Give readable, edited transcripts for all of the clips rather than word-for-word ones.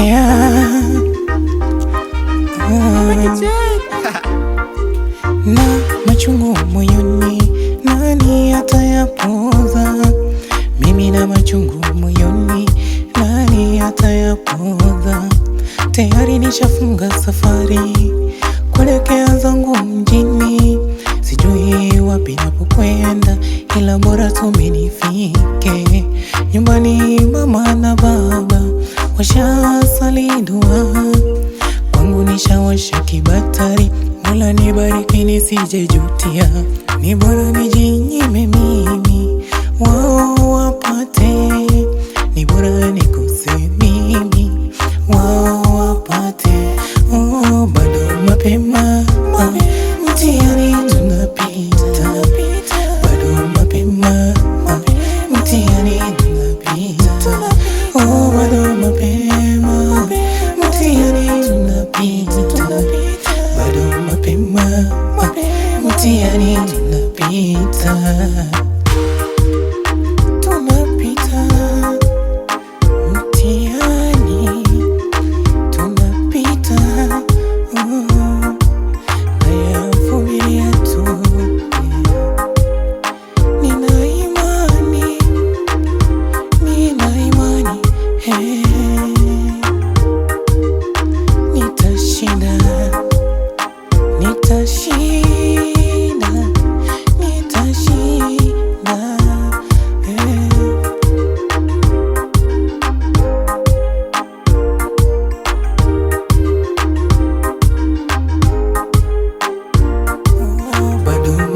yeah. Na machungu moyoni, nani atayapoza? Mimi na machungu moyoni, nani atayapoza? Tayari nishafunga safari kuelekea zangu mjini, sijui wapi napokwenda, ila bora tu mimi nifike nyumbani. Mama na baba washasali dua, kwangu nishawasha kibatari. Mola nibariki nisije jutia, ni bora nijinyime mimi wao wapate, ni bora nikose mimi wao wapate. Oh, bado mapema, mtihani tunapita, bado mapema, mtihani tunapita. Oh, bado mapema, mtihani tunapita, bado mapema, mtihani tunapita.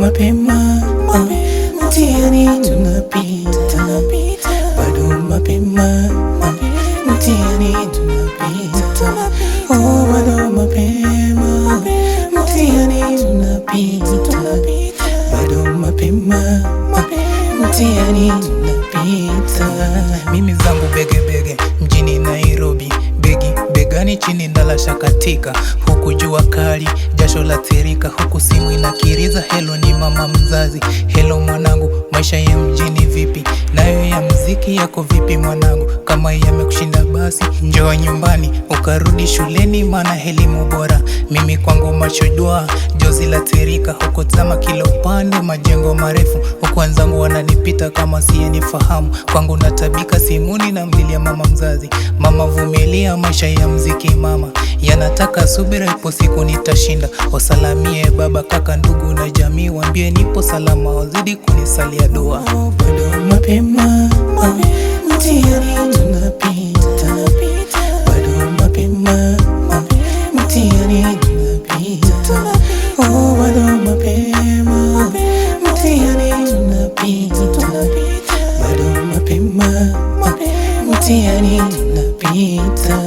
Mapema, mtihani tunapita, bado mapema, mtihani tunapita. Oh, bado mapema, mtihani tunapita, bado mapema, mtihani tunapita. Mimi zangu bege bege mjini Nairobi, begi begani chini ndalasha katika, huku jua kali jasho la tirika, huku simu inakiriza. Hello ni mama mzazi, hello mwanangu, maisha ya mjini vipi? Nayo ya mziki yako vipi mwanangu? Kama yamekushinda basi njoo nyumbani ukarudi shuleni, maana elimu bora. Mimi kwangu macho dua, jozi la tirika, huko tazama kila upande majengo marefu, huku wenzangu wananipita kama siye nifahamu. Kwangu natabika simuni na mlilia mama mzazi, mama vumilia, maisha ya mziki mama yanataka subira, ipo siku nitashinda. Wasalamie baba kaka ndugu na jamii, waambie nipo salama, wazidi kunisalia dua. Bado mapema, mtihani tunapita, bado mapema, mtihani tunapita. Oh, bado mapema, mtihani tunapita, bado mapema, mtihani tunapita.